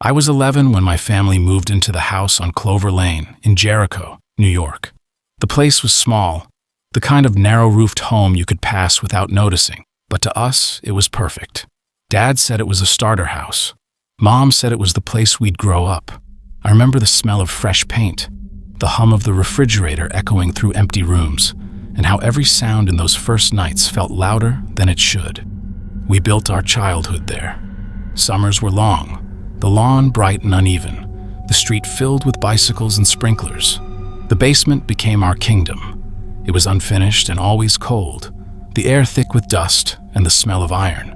I was 11 when my family moved into the house on Clover Lane in Jericho, New York. The place was small, the kind of narrow-roofed home you could pass without noticing, but to us, it was perfect. Dad said it was a starter house. Mom said it was the place we'd grow up. I remember the smell of fresh paint, the hum of the refrigerator echoing through empty rooms, and how every sound in those first nights felt louder than it should. We built our childhood there. Summers were long, the lawn bright and uneven, the street filled with bicycles and sprinklers. The basement became our kingdom. It was unfinished and always cold, the air thick with dust and the smell of iron.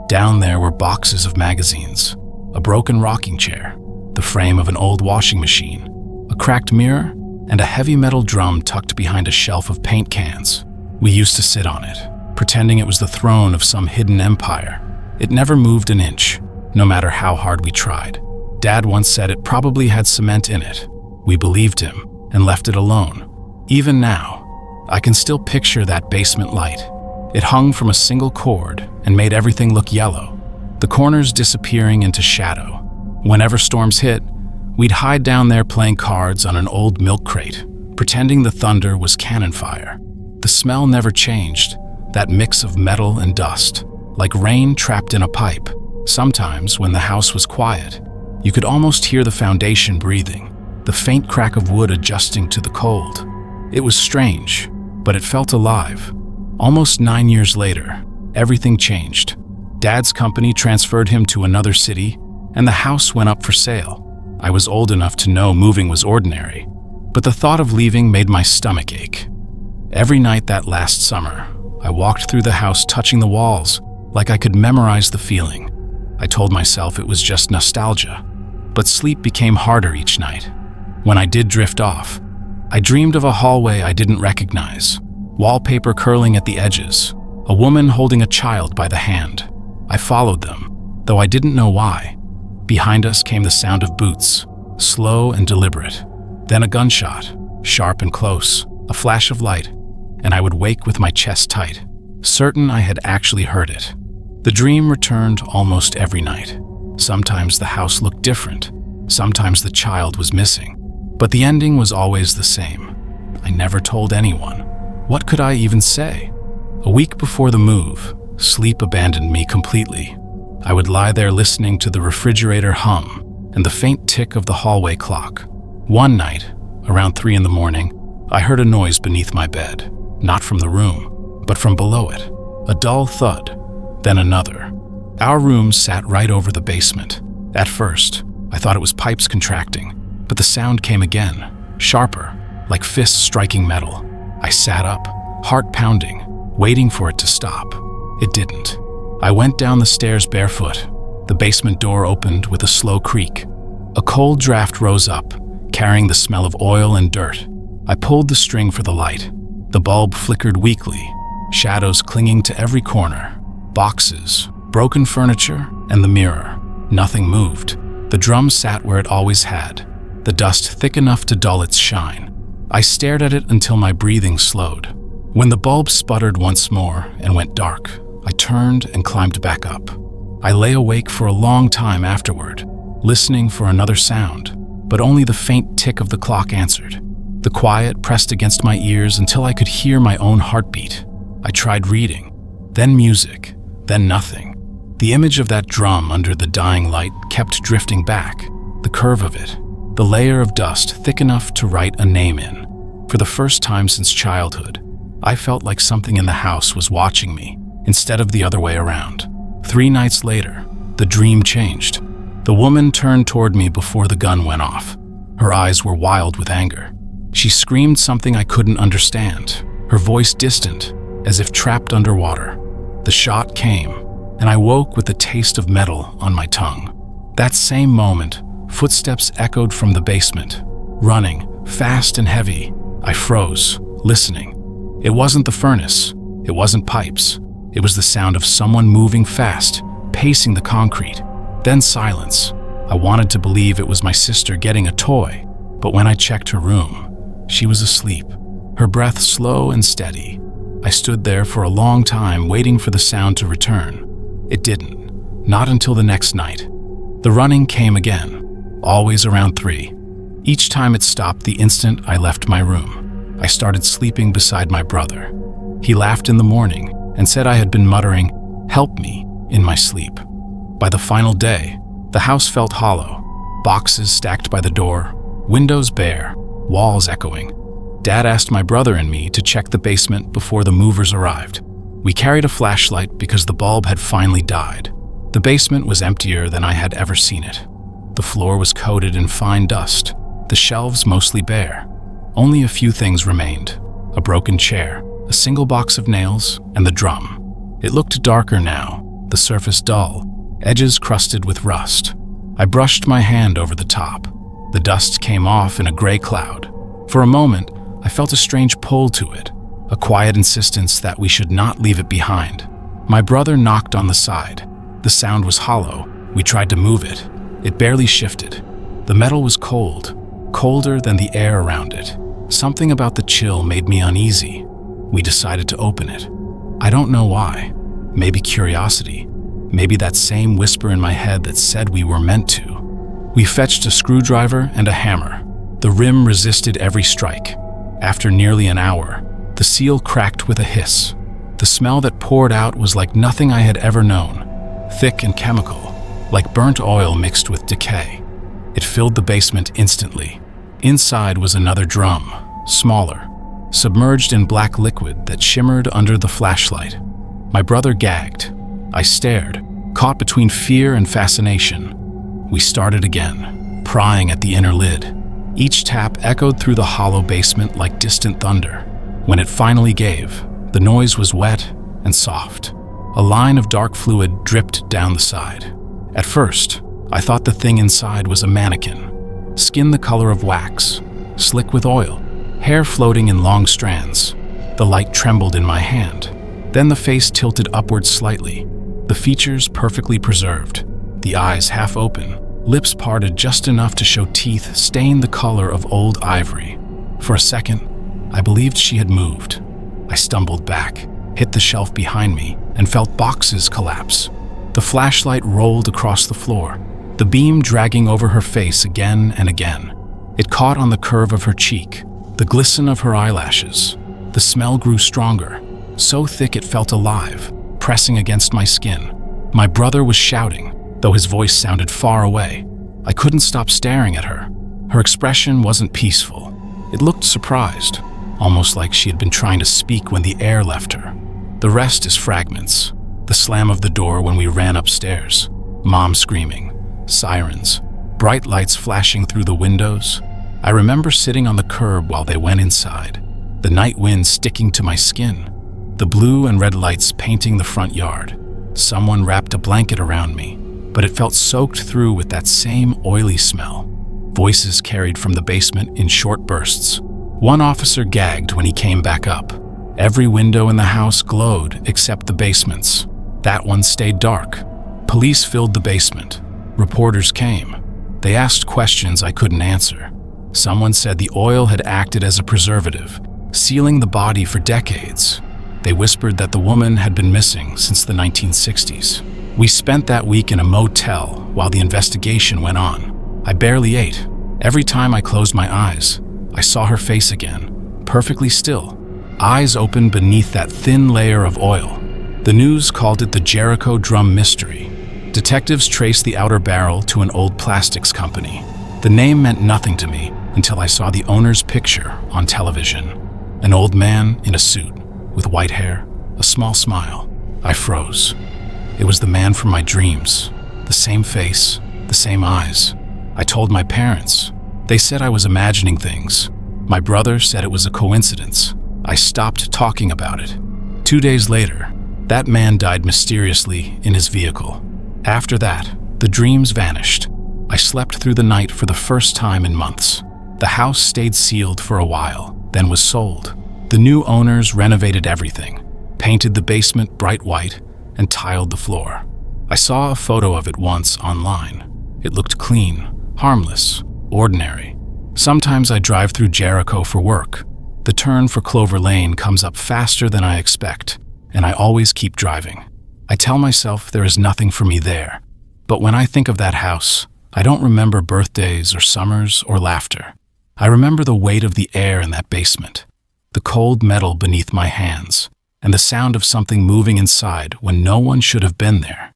Down there were boxes of magazines, a broken rocking chair, the frame of an old washing machine, a cracked mirror, and a heavy metal drum tucked behind a shelf of paint cans. We used to sit on it, pretending it was the throne of some hidden empire. It never moved an inch, no matter how hard we tried. Dad once said it probably had cement in it. We believed him and left it alone. Even now, I can still picture that basement light. It hung from a single cord and made everything look yellow, the corners disappearing into shadow. Whenever storms hit, we'd hide down there playing cards on an old milk crate, pretending the thunder was cannon fire. The smell never changed, that mix of metal and dust, like rain trapped in a pipe. Sometimes, when the house was quiet, you could almost hear the foundation breathing, the faint crack of wood adjusting to the cold. It was strange, but it felt alive. Almost 9 years later, everything changed. Dad's company transferred him to another city, and the house went up for sale. I was old enough to know moving was ordinary, but the thought of leaving made my stomach ache. Every night that last summer, I walked through the house touching the walls, like I could memorize the feeling. I told myself it was just nostalgia, but sleep became harder each night. When I did drift off, I dreamed of a hallway I didn't recognize, wallpaper curling at the edges, a woman holding a child by the hand. I followed them, though I didn't know why. Behind us came the sound of boots, slow and deliberate. Then a gunshot, sharp and close, a flash of light, and I would wake with my chest tight, certain I had actually heard it. The dream returned almost every night. Sometimes the house looked different, sometimes the child was missing, but the ending was always the same. I never told anyone. What could I even say? A week before the move, sleep abandoned me completely. I would lie there listening to the refrigerator hum and the faint tick of the hallway clock. One night, around 3 in the morning, I heard a noise beneath my bed, not from the room, but from below it. A dull thud, then another. Our room sat right over the basement. At first, I thought it was pipes contracting, but the sound came again, sharper, like fists striking metal. I sat up, heart pounding, waiting for it to stop. It didn't. I went down the stairs barefoot. The basement door opened with a slow creak. A cold draft rose up, carrying the smell of oil and dirt. I pulled the string for the light. The bulb flickered weakly, shadows clinging to every corner. Boxes, broken furniture, and the mirror. Nothing moved. The drum sat where it always had, the dust thick enough to dull its shine. I stared at it until my breathing slowed. When the bulb sputtered once more and went dark, I turned and climbed back up. I lay awake for a long time afterward, listening for another sound, but only the faint tick of the clock answered. The quiet pressed against my ears until I could hear my own heartbeat. I tried reading, then music, then nothing. The image of that drum under the dying light kept drifting back, the curve of it, the layer of dust thick enough to write a name in. For the first time since childhood, I felt like something in the house was watching me, instead of the other way around. 3 nights later, the dream changed. The woman turned toward me before the gun went off. Her eyes were wild with anger. She screamed something I couldn't understand, her voice distant, as if trapped underwater. The shot came, and I woke with the taste of metal on my tongue. That same moment, footsteps echoed from the basement, running, fast and heavy. I froze, listening. It wasn't the furnace, it wasn't pipes. It was the sound of someone moving fast, pacing the concrete. Then silence. I wanted to believe it was my sister getting a toy, but when I checked her room, she was asleep, her breath slow and steady. I stood there for a long time waiting for the sound to return. It didn't, not until the next night. The running came again, always around 3. Each time it stopped the instant I left my room. I started sleeping beside my brother. He laughed in the morning and said I had been muttering, "Help me," in my sleep. By the final day, the house felt hollow, boxes stacked by the door, windows bare, walls echoing. Dad asked my brother and me to check the basement before the movers arrived. We carried a flashlight because the bulb had finally died. The basement was emptier than I had ever seen it. The floor was coated in fine dust, the shelves mostly bare. Only a few things remained: a broken chair, a single box of nails, and the drum. It looked darker now, the surface dull, edges crusted with rust. I brushed my hand over the top. The dust came off in a gray cloud. For a moment, I felt a strange pull to it, a quiet insistence that we should not leave it behind. My brother knocked on the side. The sound was hollow. We tried to move it. It barely shifted. The metal was cold, colder than the air around it. Something about the chill made me uneasy. We decided to open it. I don't know why. Maybe curiosity. Maybe that same whisper in my head that said we were meant to. We fetched a screwdriver and a hammer. The rim resisted every strike. After nearly an hour, the seal cracked with a hiss. The smell that poured out was like nothing I had ever known. Thick and chemical, like burnt oil mixed with decay. It filled the basement instantly. Inside was another drum, smaller, submerged in black liquid that shimmered under the flashlight. My brother gagged. I stared, caught between fear and fascination. We started again, prying at the inner lid. Each tap echoed through the hollow basement like distant thunder. When it finally gave, the noise was wet and soft. A line of dark fluid dripped down the side. At first, I thought the thing inside was a mannequin. Skin the color of wax, slick with oil, hair floating in long strands. The light trembled in my hand. Then the face tilted upward slightly, the features perfectly preserved, the eyes half open, lips parted just enough to show teeth stained the color of old ivory. For a second, I believed she had moved. I stumbled back, hit the shelf behind me, and felt boxes collapse. The flashlight rolled across the floor, the beam dragging over her face again and again. It caught on the curve of her cheek, the glisten of her eyelashes. The smell grew stronger, so thick it felt alive, pressing against my skin. My brother was shouting, though his voice sounded far away. I couldn't stop staring at her. Her expression wasn't peaceful. It looked surprised, almost like she had been trying to speak when the air left her. The rest is fragments. The slam of the door when we ran upstairs, Mom screaming, sirens, bright lights flashing through the windows. I remember sitting on the curb while they went inside, the night wind sticking to my skin, the blue and red lights painting the front yard. Someone wrapped a blanket around me, but it felt soaked through with that same oily smell. Voices carried from the basement in short bursts. One officer gagged when he came back up. Every window in the house glowed except the basement's. That one stayed dark. Police filled the basement. Reporters came. They asked questions I couldn't answer. Someone said the oil had acted as a preservative, sealing the body for decades. They whispered that the woman had been missing since the 1960s. We spent that week in a motel while the investigation went on. I barely ate. Every time I closed my eyes, I saw her face again, perfectly still, eyes open beneath that thin layer of oil. The news called it the Jericho drum mystery. Detectives traced the outer barrel to an old plastics company. The name meant nothing to me until I saw the owner's picture on television. An old man in a suit, with white hair, a small smile. I froze. It was the man from my dreams. The same face, the same eyes. I told my parents. They said I was imagining things. My brother said it was a coincidence. I stopped talking about it. 2 days later, that man died mysteriously in his vehicle. After that, the dreams vanished. I slept through the night for the first time in months. The house stayed sealed for a while, then was sold. The new owners renovated everything, painted the basement bright white, and tiled the floor. I saw a photo of it once online. It looked clean, harmless, ordinary. Sometimes I drive through Jericho for work. The turn for Clover Lane comes up faster than I expect, and I always keep driving. I tell myself there is nothing for me there, But when I think of that house, I don't remember birthdays or summers or laughter. I remember the weight of the air in that basement, the cold metal beneath my hands, and the sound of something moving inside when no one should have been there.